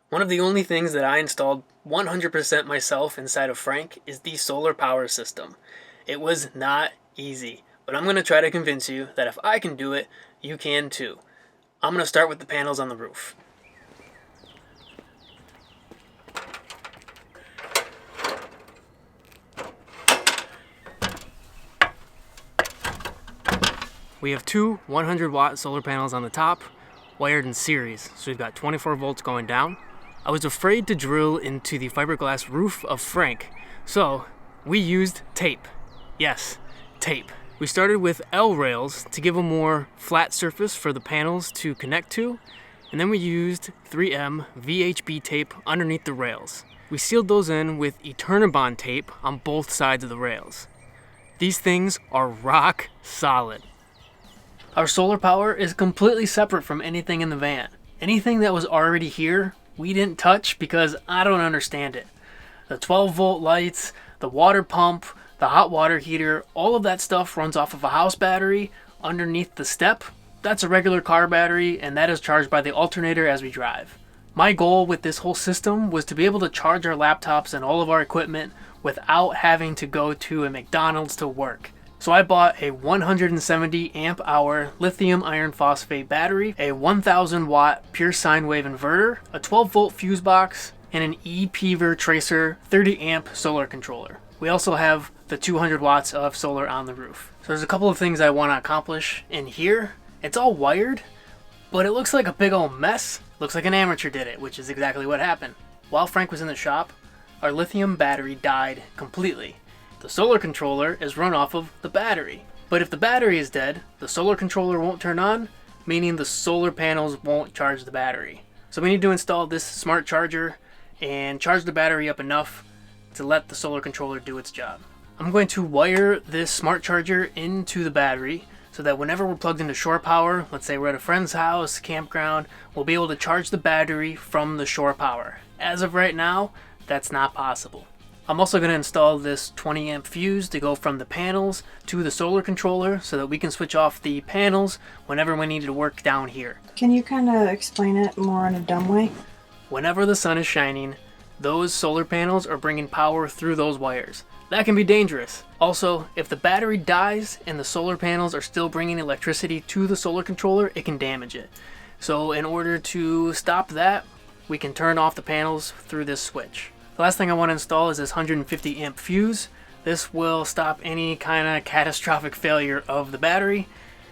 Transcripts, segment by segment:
One of the only things that I installed 100% myself inside of Frank is the solar power system. It was not easy, but I'm going to try to convince you that if I can do it, you can too. I'm going to start with the panels on the roof. We have two 100-watt solar panels on the top, wired in series, so we've got 24 volts going down. I was afraid to drill into the fiberglass roof of Frank, so we used tape. Yes, tape. We started with L rails to give a more flat surface for the panels to connect to, and then we used 3M VHB tape underneath the rails. We sealed those in with Eternabond tape on both sides of the rails. These things are rock solid. Our solar power is completely separate from anything in the van. Anything that was already here, we didn't touch because I don't understand it. The 12-volt lights, the water pump, the hot water heater, all of that stuff runs off of a house battery underneath the step. That's a regular car battery, and that is charged by the alternator as we drive. My goal with this whole system was to be able to charge our laptops and all of our equipment without having to go to a McDonald's to work. So I bought a 170 amp hour lithium iron phosphate battery, a 1000 watt pure sine wave inverter, a 12 volt fuse box, and an ePever Tracer 30 amp solar controller. We also have the 200 watts of solar on the roof. So there's a couple of things I want to accomplish in here. It's all wired, but it looks like a big old mess. Looks like an amateur did it, which is exactly what happened. While Frank was in the shop, our lithium battery died completely. The solar controller is run off of the battery. But if the battery is dead, the solar controller won't turn on, meaning the solar panels won't charge the battery. So we need to install this smart charger and charge the battery up enough to let the solar controller do its job. I'm going to wire this smart charger into the battery so that whenever we're plugged into shore power, let's say we're at a friend's house, campground, we'll be able to charge the battery from the shore power. As of right now, that's not possible. I'm also going to install this 20 amp fuse to go from the panels to the solar controller so that we can switch off the panels whenever we need to work down here. Can you kind of explain it more in a dumb way? Whenever the sun is shining, those solar panels are bringing power through those wires. That can be dangerous. Also, if the battery dies and the solar panels are still bringing electricity to the solar controller, it can damage it. So in order to stop that, we can turn off the panels through this switch. The last thing I want to install is this 150 amp fuse. This will stop any kind of catastrophic failure of the battery.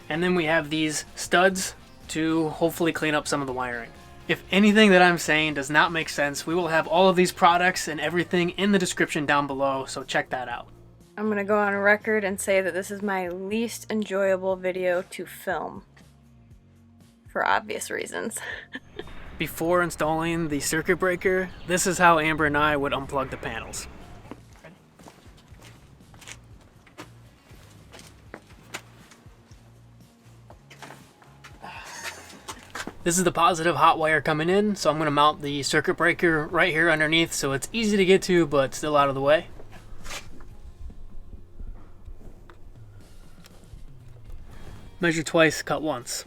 And then we have these studs to hopefully clean up some of the wiring. If anything that I'm saying does not make sense, we will have all of these products and everything in the description down below, so check that out. I'm going to go on record and say that this is my least enjoyable video to film. For obvious reasons. Before installing the circuit breaker, this is how Amber and I would unplug the panels. This is the positive hot wire coming in, so I'm going to mount the circuit breaker right here underneath so it's easy to get to but still out of the way. Measure twice, cut once.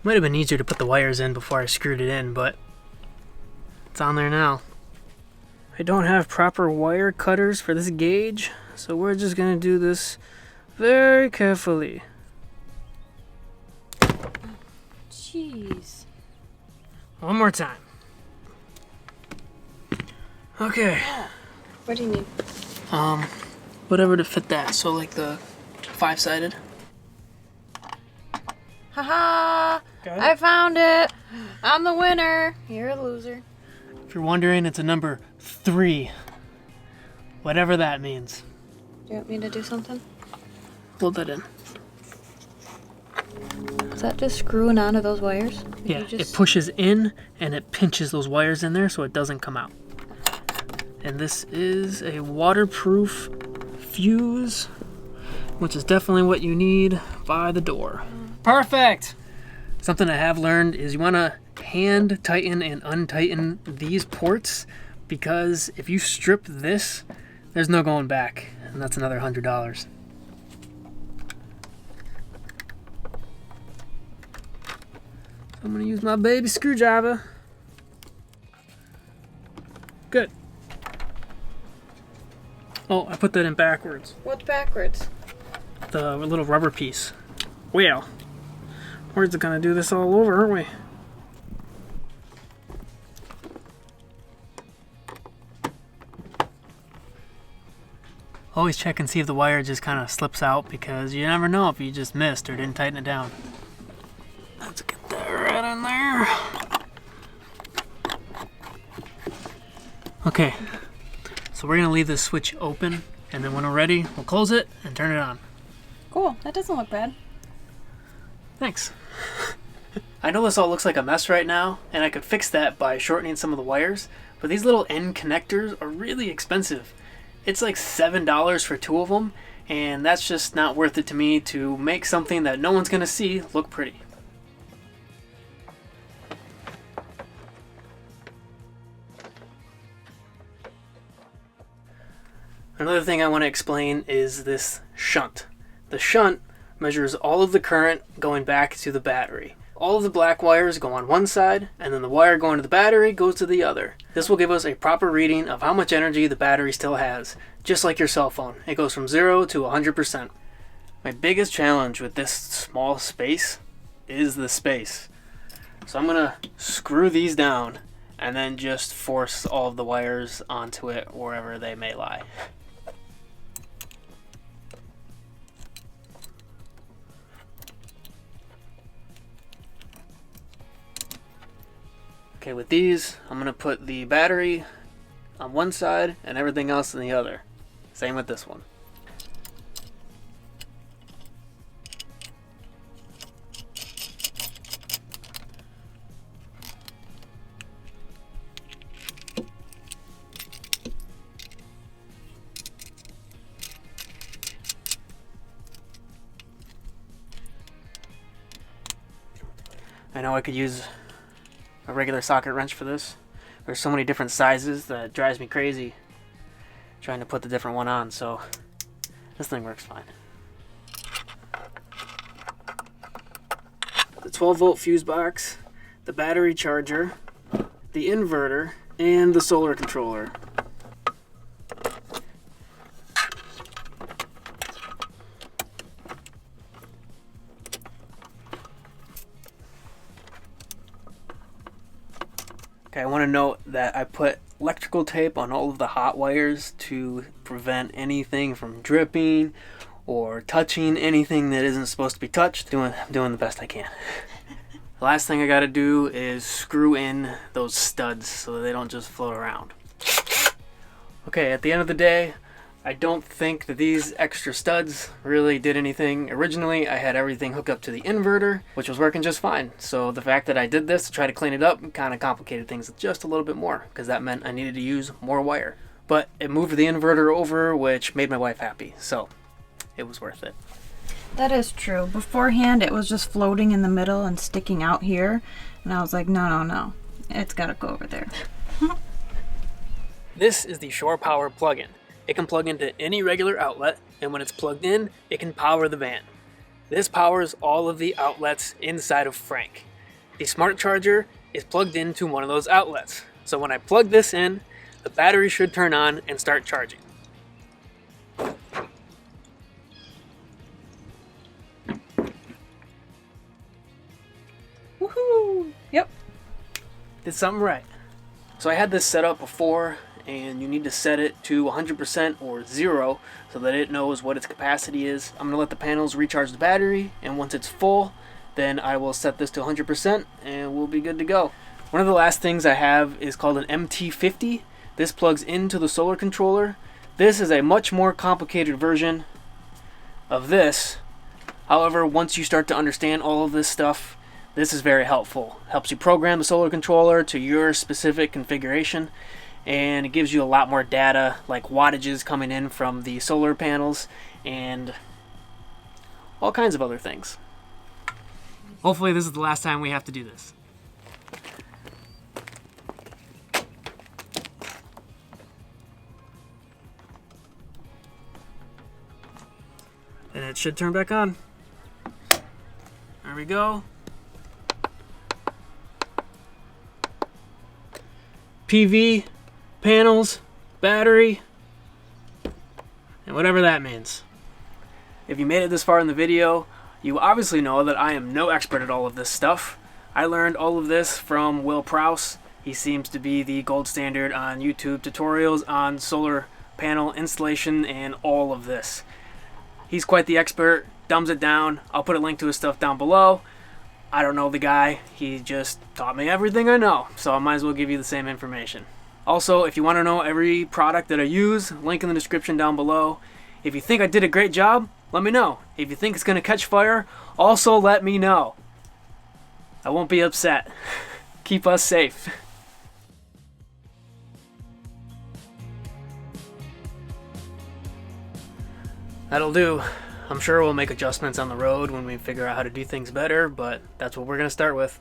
Might have been easier to put the wires in before I screwed it in, but it's on there now. I don't have proper wire cutters for this gauge, so we're just gonna do this very carefully. Jeez. One more time. Okay. What do you need? Whatever to fit that, so like the 5-sided. Haha! I found it! I'm the winner! You're a loser. If you're wondering, it's a number 3. Whatever that means. Do you want me to do something? Hold that in. Is that just screwing onto those wires? Yeah, it pushes in and it pinches those wires in there so it doesn't come out. And this is a waterproof fuse, which is definitely what you need by the door. Perfect! Something I have learned is you want to hand tighten and untighten these ports, because if you strip this, there's no going back, and that's another $100. I'm gonna use my baby screwdriver. Good. Oh, I put that in backwards. What's backwards? The little rubber piece. Well, we're just gonna do this all over, aren't we? Always check and see if the wire just kind of slips out, because you never know if you just missed or didn't tighten it down. Let's get that right in there. Okay, so we're gonna leave this switch open, and then when we're ready, we'll close it and turn it on. Cool, that doesn't look bad. Thanks. I know this all looks like a mess right now, and I could fix that by shortening some of the wires, but these little end connectors are really expensive. It's like $7 for 2 of them, and that's just not worth it to me to make something that no one's gonna see look pretty. Another thing I want to explain is this shunt. The shunt measures all of the current going back to the battery. All of the black wires go on one side, and then the wire going to the battery goes to the other. This will give us a proper reading of how much energy the battery still has, just like your cell phone. It goes from 0 to 100%. My biggest challenge with this small space is the space. So I'm gonna screw these down and then just force all of the wires onto it wherever they may lie. Okay, with these, I'm going to put the battery on one side and everything else on the other. Same with this one. I know I could use a regular socket wrench for this. There's so many different sizes that it drives me crazy trying to put the different one on, so this thing works fine. The 12-volt fuse box, the battery charger, the inverter, and the solar controller. Okay, I want to note that I put electrical tape on all of the hot wires to prevent anything from dripping or touching anything that isn't supposed to be touched. I'm doing the best I can. The last thing I gotta do is screw in those studs so that they don't just float around. Okay, at the end of the day, I don't think that these extra studs really did anything. Originally, I had everything hooked up to the inverter, which was working just fine. So the fact that I did this to try to clean it up kind of complicated things just a little bit more, because that meant I needed to use more wire. But it moved the inverter over, which made my wife happy. So it was worth it. That is true. Beforehand, it was just floating in the middle and sticking out here. And I was like, no. It's got to go over there. This is the Shore Power plug-in. It can plug into any regular outlet, and when it's plugged in, it can power the van. This powers all of the outlets inside of Frank. The smart charger is plugged into one of those outlets. So when I plug this in, the battery should turn on and start charging. Woohoo! Yep. Did something right. So I had this set up before, and you need to set it to 100% or 0 so that it knows what its capacity is. I'm going to let the panels recharge the battery, and once it's full, then I will set this to 100% and we'll be good to go. One of the last things I have is called an MT50. This plugs into the solar controller. This is a much more complicated version of this. However, once you start to understand all of this stuff, this is very helpful. Helps you program the solar controller to your specific configuration, and it gives you a lot more data, like wattages coming in from the solar panels and all kinds of other things. Hopefully this is the last time we have to do this. And it should turn back on. There we go. PV, panels, battery, and whatever that means. If you made it this far in the video, you obviously know that I am no expert at all of this stuff. I learned all of this from Prowse. He seems to be the gold standard on YouTube tutorials on solar panel installation and all of this. He's quite the expert, dumbs it down. I'll put a link to his stuff down below. I don't know the guy, he just taught me everything I know, so I might as well give you the same information. Also, if you want to know every product that I use, link in the description down below. If you think I did a great job, let me know. If you think it's going to catch fire, also let me know. I won't be upset. Keep us safe. That'll do. I'm sure we'll make adjustments on the road when we figure out how to do things better, but that's what we're going to start with.